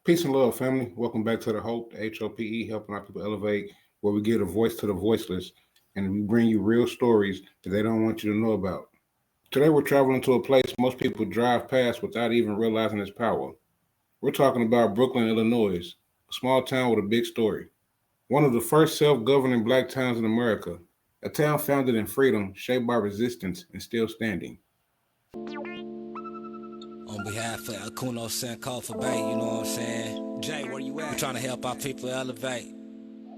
Peace and love, family. Welcome back to the Hope, the HOPE, helping our people elevate, where we give a voice to the voiceless and we bring you real stories that they don't want you to know about. Today, we're traveling to a place most people drive past without even realizing its power. We're talking about Brooklyn, Illinois, a small town with a big story. One of the first self governing black towns in America, a town founded in freedom, shaped by resistance, and still standing. On behalf of Akuno Sankofa Bay, you know what I'm saying? Jay, where you at? We're trying to help our people elevate.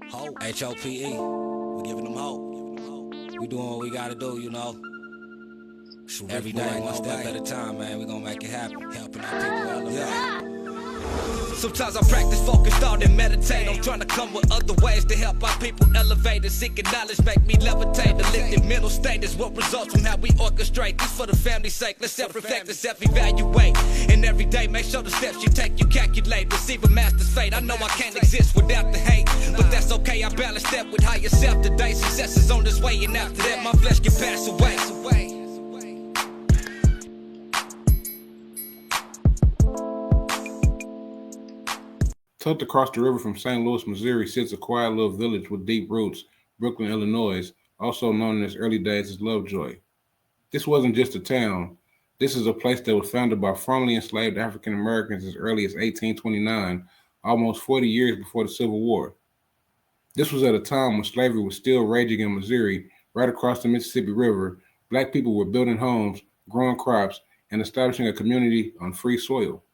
Hope. HOPE. We're giving them hope. We doing what we gotta do, you know. Every day, one step at a time, man. We gonna make it happen. Helping our people elevate. Yeah. Sometimes I practice focus, thought, and meditate. I'm trying to come with other ways to help our people elevate and seeking knowledge, make me levitate. The lifted mental state is what results from how we orchestrate. This for the family's sake. Let's self-reflect and self-evaluate. And every day, make sure the steps you take, you calculate. Receive a master's fate. I know I can't exist without the hate, but that's okay. I balance that with higher self today. Success is on this way, and after that, my flesh can pass away. Tucked across the river from St. Louis, Missouri, sits a quiet little village with deep roots, Brooklyn, Illinois, also known in its early days as Lovejoy. This wasn't just a town. This is a place that was founded by formerly enslaved African Americans as early as 1829, almost 40 years before the Civil War. This was at a time when slavery was still raging in Missouri, right across the Mississippi River. Black people were building homes, growing crops, and establishing a community on free soil.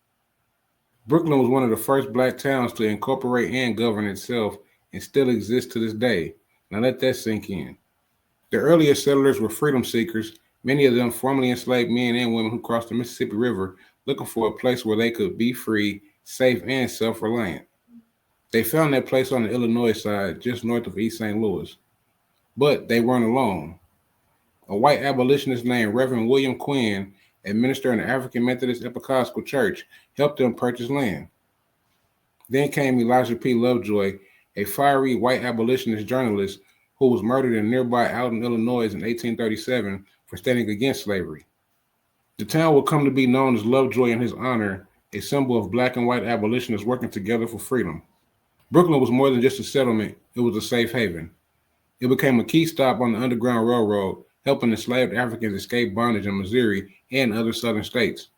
Brooklyn was one of the first black towns to incorporate and govern itself and still exists to this day. Now let that sink in. The earliest settlers were freedom seekers, many of them formerly enslaved men and women who crossed the Mississippi River looking for a place where they could be free, safe, and self-reliant. They found that place on the Illinois side, just north of East St. Louis. But they weren't alone. A white abolitionist named Reverend William Quinn, a minister in the African Methodist Episcopal Church, helped them purchase land. Then came Elijah Lovejoy, a fiery white abolitionist journalist who was murdered in nearby Alton, Illinois in 1837 for standing against slavery. The town would come to be known as Lovejoy in his honor, a symbol of black and white abolitionists working together for freedom. Brooklyn was more than just a settlement, it was a safe haven. It became a key stop on the Underground Railroad, helping enslaved Africans escape bondage in Missouri and other southern states.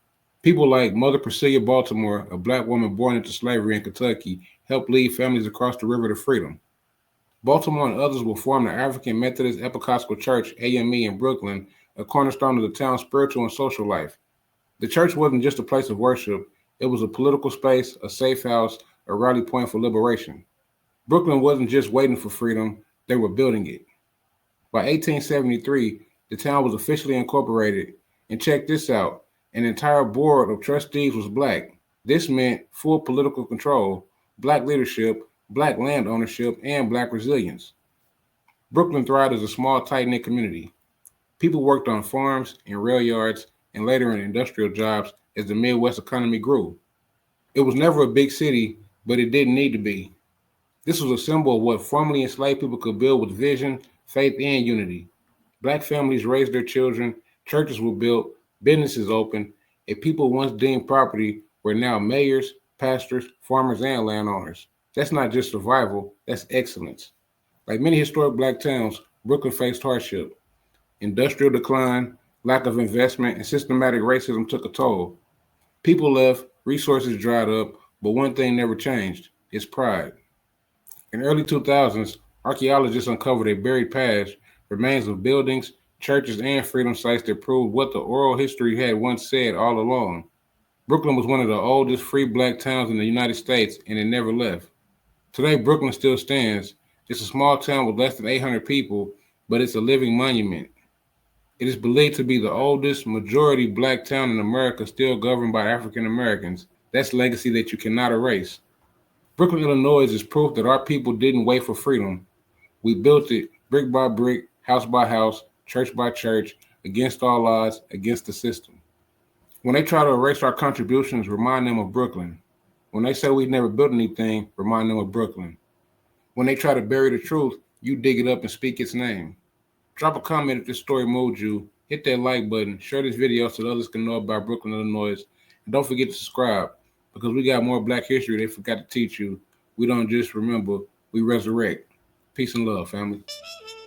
People like Mother Priscilla Baltimore, a black woman born into slavery in Kentucky, helped lead families across the river to freedom. Baltimore and others will form the African Methodist Episcopal Church, AME, in Brooklyn, a cornerstone of the town's spiritual and social life. The church wasn't just a place of worship, it was a political space, a safe house, a rally point for liberation. Brooklyn wasn't just waiting for freedom, they were building it. By 1873, the town was officially incorporated, and check this out, an entire board of trustees was black. This meant full political control, black leadership, black land ownership, and black resilience. Brooklyn thrived as a small, tight-knit community. People worked on farms and rail yards and later in industrial jobs as the Midwest economy grew. It was never a big city, but it didn't need to be. This was a symbol of what formerly enslaved people could build with vision, faith, and unity. Black families raised their children, churches were built, businesses opened, and people once deemed property were now mayors, pastors, farmers, and landowners. That's not just survival, that's excellence. Like many historic black towns, Brooklyn faced hardship. Industrial decline, lack of investment, and systematic racism took a toll. People left, resources dried up, but one thing never changed, its pride. In the early 2000s, archaeologists uncovered a buried past, remains of buildings, churches, and freedom sites that proved what the oral history had once said all along. Brooklyn was one of the oldest free black towns in the United States, and it never left. Today, Brooklyn still stands. It's a small town with less than 800 people, but it's a living monument. It is believed to be the oldest majority black town in America still governed by African Americans. That's legacy that you cannot erase. Brooklyn, Illinois is proof that our people didn't wait for freedom. We built it brick by brick, house by house, church by church, against all odds, against the system. When they try to erase our contributions, remind them of Brooklyn. When they say we've never built anything, remind them of Brooklyn. When they try to bury the truth, you dig it up and speak its name. Drop a comment if this story moved you. Hit that like button. Share this video so that others can know about Brooklyn, Illinois. And don't forget to subscribe. Because we got more Black history they forgot to teach you. We don't just remember, we resurrect. Peace and love, family.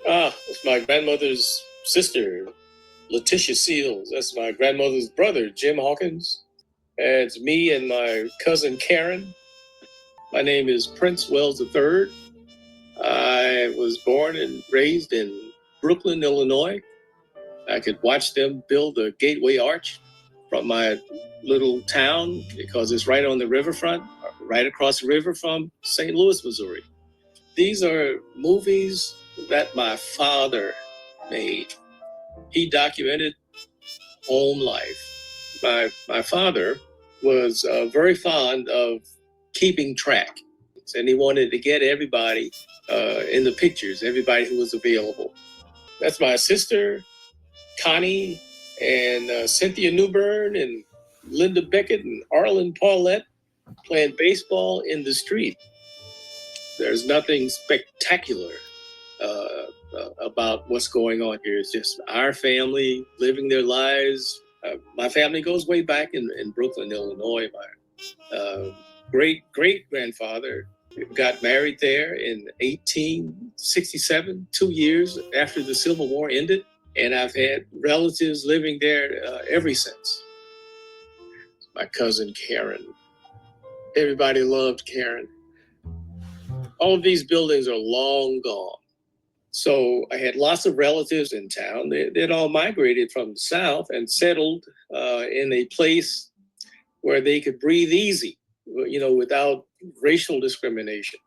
It's my grandmother's sister, Letitia Seals. That's my grandmother's brother, Jim Hawkins. And it's me and my cousin Karen. My name is Prince Wells III. I was born and raised in Brooklyn, Illinois. I could watch them build a gateway arch from my little town because it's right on the riverfront, right across the river from St. Louis, Missouri. These are movies that my father made. He documented home life. My father was very fond of keeping track, and he wanted to get everybody in the pictures, everybody who was available. That's my sister, Connie, and Cynthia Newbern, and Linda Beckett, and Arlen Paulette playing baseball in the street. There's nothing spectacular about what's going on here. It's just our family living their lives. My family goes way back in Brooklyn, Illinois. My great-grandfather got married there in 1867, 2 years after the Civil War ended. And I've had relatives living there ever since. My cousin Karen. Everybody loved Karen. All of these buildings are long gone. So I had lots of relatives in town. They'd all migrated from the South and settled in a place where they could breathe easy, without racial discrimination.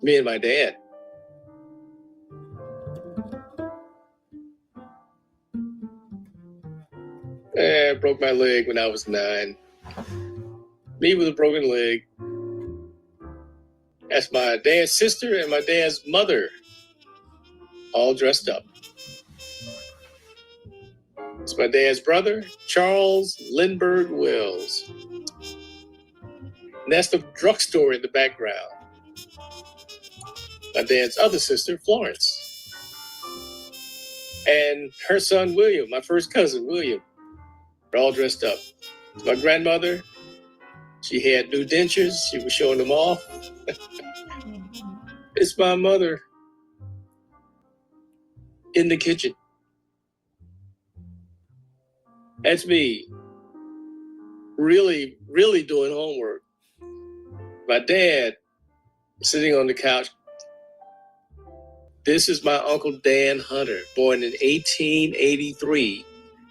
Me and my dad. I broke my leg when I was 9. Me with a broken leg. That's my dad's sister and my dad's mother, all dressed up. It's my dad's brother, Charles Lindbergh Wells. And that's the drugstore in the background. My dad's other sister, Florence. And her son, William, my first cousin, William. They're all dressed up. My grandmother, she had new dentures. She was showing them off. It's my mother in the kitchen. That's me really, really doing homework. My dad sitting on the couch. This is my Uncle Dan Hunter, born in 1883.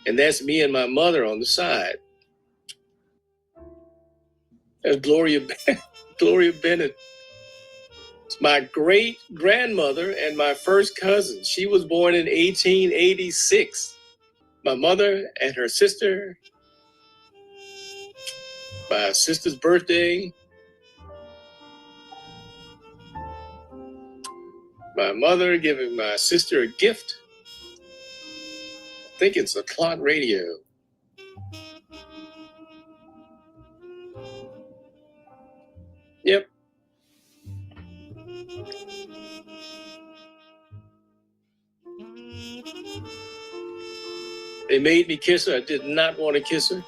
And that's me and my mother on the side. That's Gloria Bennett. It's my great-grandmother and my first cousin. She was born in 1886. My mother and her sister. My sister's birthday. My mother giving my sister a gift. I think it's a clock radio. Yep. They made me kiss her. I did not want to kiss her.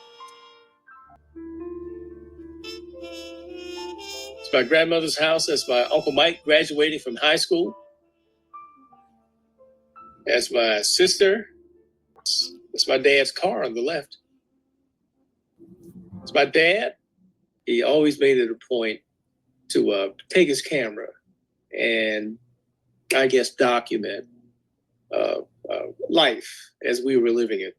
It's my grandmother's house. That's my Uncle Mike graduating from high school. That's my sister. It's my dad's car on the left. It's my dad. He always made it a point to take his camera and, I guess, document life as we were living it.